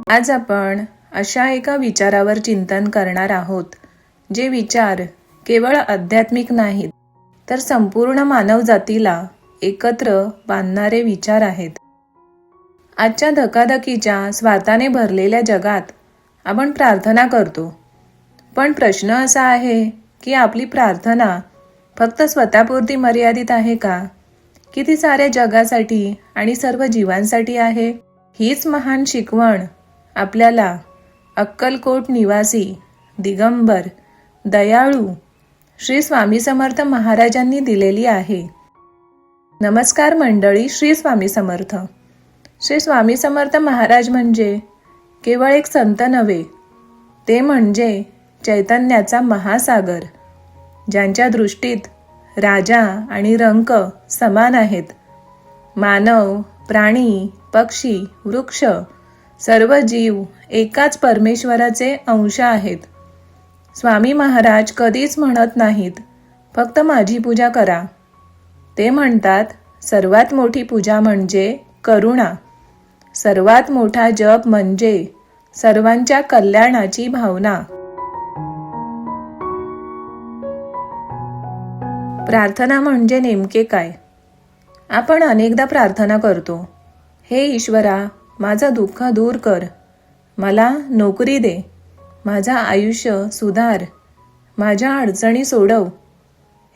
आज आपण अशा एका विचारावर चिंतन करणार आहोत, जे विचार केवळ आध्यात्मिक नाहीत, तर संपूर्ण मानवजातीला एकत्र बांधणारे विचार आहेत. आजच्या धकाधकीच्या स्वार्थाने भरलेल्या जगात आपण प्रार्थना करतो, पण प्रश्न असा आहे की आपली प्रार्थना फक्त स्वतःपुरती मर्यादित आहे का? किती साऱ्या जगासाठी आणि सर्व जीवांसाठी आहे? हीच महान शिकवण आपल्याला अक्कलकोट निवासी दिगंबर दयाळू श्री स्वामी समर्थ महाराजांनी दिलेली आहे. नमस्कार मंडळी, श्री स्वामी समर्थ. श्री स्वामी समर्थ महाराज म्हणजे केवळ एक संत नव्हे, ते म्हणजे चैतन्याचा महासागर, ज्यांच्या दृष्टीत राजा आणि रंक समान आहेत. मानव, प्राणी, पक्षी, वृक्ष सर्व जीव एकाच परमेश्वराचे अंश आहेत. स्वामी महाराज कधीच म्हणत नाहीत फक्त माझी पूजा करा. ते म्हणतात सर्वात मोठी पूजा म्हणजे करुणा. सर्वात मोठा जप म्हणजे सर्वांच्या कल्याणाची भावना. प्रार्थना म्हणजे नेमके काय? आपण अनेकदा प्रार्थना करतो, हे ईश्वरा, माझं दुःख दूर कर, मला नोकरी दे, माझं आयुष्य सुधार, माझ्या अडचणी सोडव.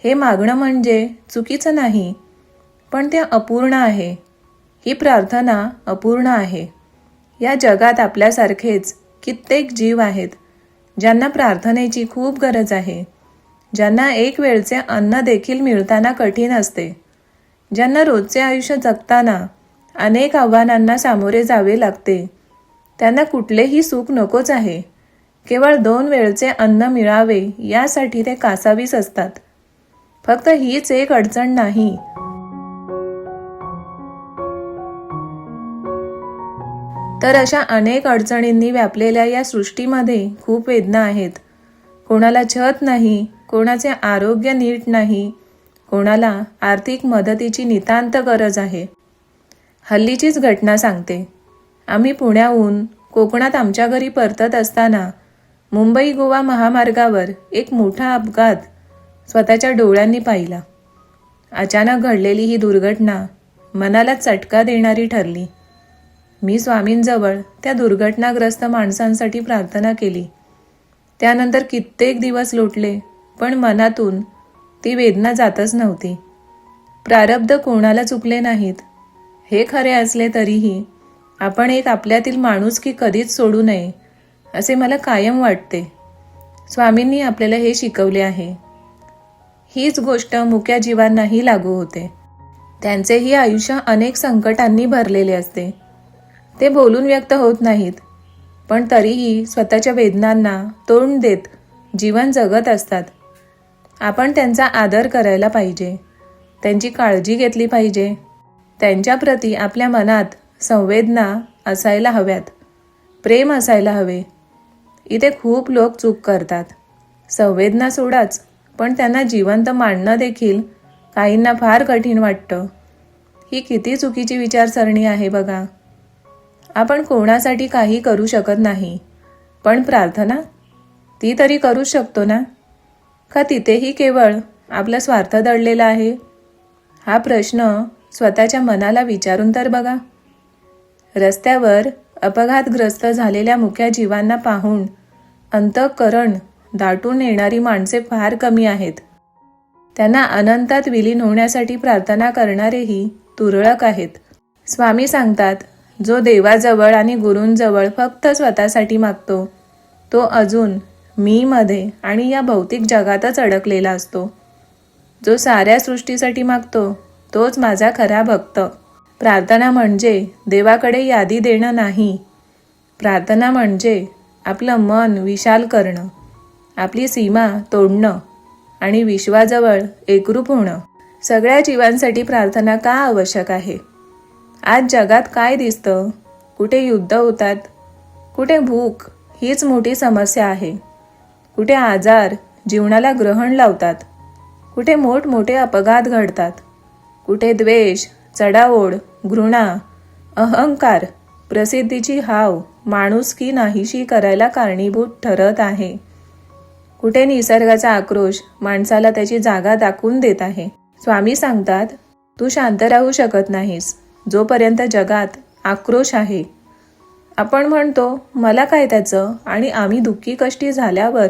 हे मागणं म्हणजे चुकीचं नाही, पण ते अपूर्ण आहे. ही प्रार्थना अपूर्ण आहे. या जगात आपल्यासारखेच कित्येक जीव आहेत, ज्यांना प्रार्थनेची खूप गरज आहे, ज्यांना एक वेळचे अन्न देखील मिळताना कठीण असते, ज्यांना रोजचे आयुष्य जगताना अनेक आव्हानांना सामोरे जावे लागते. त्यांना कुठलेही सुख नकोच आहे. केवळ 2 वेळचे अन्न मिळावे यासाठी ते कासावीस असतात. फक्त हीच एक अडचण नाही. तर अशा अनेक अडचणींनी व्यापलेल्या या सृष्टीमध्ये खूप वेदना आहेत. कोणाला छत नाही, कोणाचे आरोग्य नीट नाही, कोणाला आर्थिक मदतीची नितांत गरज आहे. हल्लीचीच घटना सांगते. आम्ही पुण्याहून कोकणात आमच्या घरी परतत असताना मुंबई गोवा महामार्गावर एक मोठा अपघात स्वतःच्या डोळ्यांनी पाहिला. अचानक घडलेली ही दुर्घटना मनाला चटका देणारी ठरली. मी स्वामींजवळ त्या दुर्घटनाग्रस्त माणसांसाठी प्रार्थना केली. त्यानंतर कित्येक दिवस लोटले, पण मनातून ती वेदना जातच नव्हती. प्रारब्ध कोणाला चुकले नाहीत, हे खरे असले तरीही आपण एक आपल्यातील माणुसकी कधीच सोडू नये, असे मला कायम वाटते. स्वामींनी आपल्याला हे शिकवले आहे. हीच गोष्ट मुक्या जीवांनाही लागू होते. त्यांचेही आयुष्य अनेक संकटांनी भरलेले असते. ते बोलून व्यक्त होत नाहीत, पण तरीही स्वतःच्या वेदनांना तोंड देत जीवन जगत असतात. आपण त्यांचा आदर करायला पाहिजे, त्यांची काळजी घेतली पाहिजे. त्यांच्याप्रती आपल्या मनात संवेदना असायला हव्यात, प्रेम असायला हवे. इथे खूप लोक चूक करतात. संवेदना सोडाच, पण त्यांना जिवंत मानणं देखील काहींना फार कठीण वाटतं. ही किती चुकीची विचारसरणी आहे बघा. आपण कोणासाठी काही करू शकत नाही, पण प्रार्थना ती तरी करूच शकतो ना? का तिथेही केवळ आपला स्वार्थ दडलेला आहे? हा प्रश्न स्वतःच्या मनाला विचारून तर बघा. रस्त्यावर अपघातग्रस्त झालेल्या मुक्या जीवांना पाहून अंतःकरण दाटून येणारी माणसे फार कमी आहेत. त्यांना अनंतात विलीन होण्यासाठी प्रार्थना करणारेही तुरळक आहेत. स्वामी सांगतात, जो देवाजवळ आणि गुरूंजवळ फक्त स्वतःसाठी मागतो, तो अजून मी मध्ये आणि या भौतिक जगातच अडकलेला असतो. जो साऱ्या सृष्टीसाठी मागतो, तोच माझा खरा भक्त. प्रार्थना म्हणजे देवाकडे यादी देणं नाही. प्रार्थना म्हणजे आपलं मन विशाल करणं, आपली सीमा तोडणं आणि विश्वाजवळ एकरूप होणं. सगळ्या जीवांसाठी प्रार्थना का आवश्यक आहे? आज जगात काय दिसतं? कुठे युद्ध होतात, कुठे भूक हीच मोठी समस्या आहे, कुठे आजार जीवनाला ग्रहण लावतात, कुठे मोठमोठे अपघात घडतात, कुठे द्वेष, चढाओढ, घृणा, अहंकार, प्रसिद्धीची हाव माणुसकी नाहीशी करायला कारणीभूत ठरत आहे. कुठे निसर्गाचा आक्रोश माणसाला त्याची जागा दाखवून देत आहे. स्वामी सांगतात, तू शांत राहू शकत नाहीस जोपर्यंत जगात आक्रोश आहे. आपण म्हणतो मला काय त्याचं, आणि आम्ही दुःखी कष्टी झाल्यावर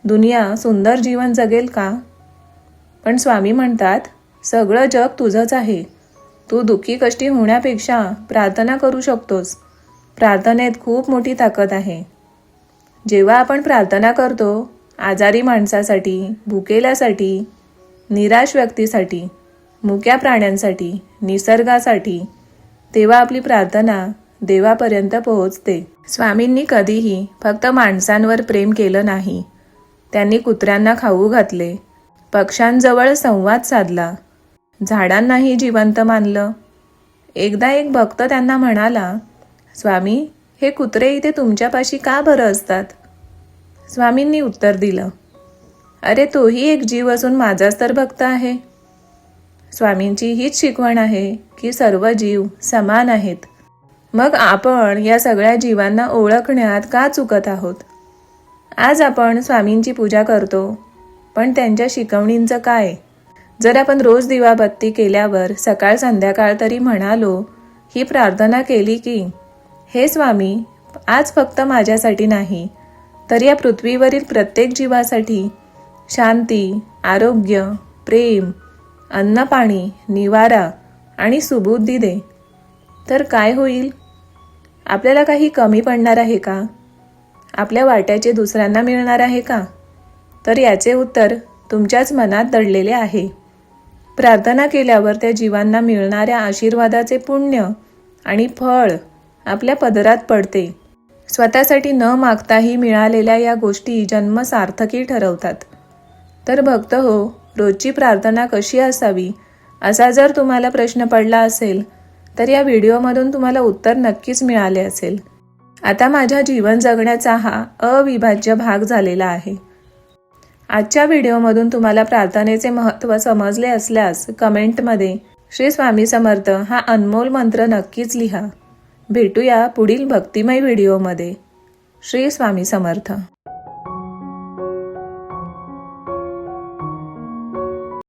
दुनिया सुंदर जीवन जगेल का? पण स्वामी म्हणतात, सगळं जग तुझंच आहे. तू दुःखी कष्टी होण्यापेक्षा प्रार्थना करू शकतोस. प्रार्थनेत खूप मोठी ताकद आहे. जेव्हा आपण प्रार्थना करतो, आजारी माणसासाठी, भुकेल्यासाठी, निराश व्यक्तीसाठी, मुक्या प्राण्यांसाठी, निसर्गासाठी, तेव्हा आपली प्रार्थना देवापर्यंत पोहोचते. स्वामींनी कधीही फक्त माणसांवर प्रेम केलं नाही. त्यांनी कुत्र्यांना खाऊ घातले, पक्ष्यांजवळ संवाद साधला, झाडांनाही जिवंत मानलं. एकदा एक भक्त त्यांना म्हणाला, स्वामी, हे कुत्रे इथे तुमच्यापाशी का बरं असतात? स्वामींनी उत्तर दिलं, अरे तोही एक जीव असून माझाच तर भक्त आहे. स्वामींची हीच शिकवण आहे की सर्व जीव समान आहेत. मग आपण या सगळ्या जीवांना ओळखण्यात का चुकत आहोत? आज आपण स्वामींची पूजा करतो, पण त्यांच्या शिकवणींचं काय? जर आपण रोज दिवाबत्ती केल्यावर सकाळ संध्याकाळ तरी म्हणालो, ही प्रार्थना केली की, हे स्वामी, आज फक्त माझ्यासाठी नाही तर या पृथ्वीवरील प्रत्येक जीवासाठी शांती, आरोग्य, प्रेम, अन्न पाणी, निवारा आणि सुबुद्धी दे, तर काय होईल? आपल्याला काही कमी पडणार आहे का? आपल्या वाट्याचे दुसऱ्यांना मिळणार आहे का? तर याचे उत्तर तुमच्याच मनात दडलेले आहे. प्रार्थना केल्यावर त्या जीवांना मिळणाऱ्या आशीर्वादाचे पुण्य आणि फळ आपल्या पदरात पडते. स्वतःसाठी न मागताही मिळालेल्या या गोष्टी जन्मसार्थकी ठरवतात. तर भक्त हो, रोजची प्रार्थना कशी असावी असा जर तुम्हाला प्रश्न पडला असेल तर या व्हिडिओमधून तुम्हाला उत्तर नक्कीच मिळाले असेल. आता माझ्या जीवन जगण्याचा हा अविभाज्य भाग झालेला आहे. आजच्या व्हिडिओमधून तुम्हाला प्रार्थनेचे महत्त्व समजले असल्यास कमेंटमध्ये श्री स्वामी समर्थ हा अनमोल मंत्र नक्कीच लिहा. भेटूया पुढील भक्तिमय व्हिडिओमध्ये. श्री स्वामी समर्थ.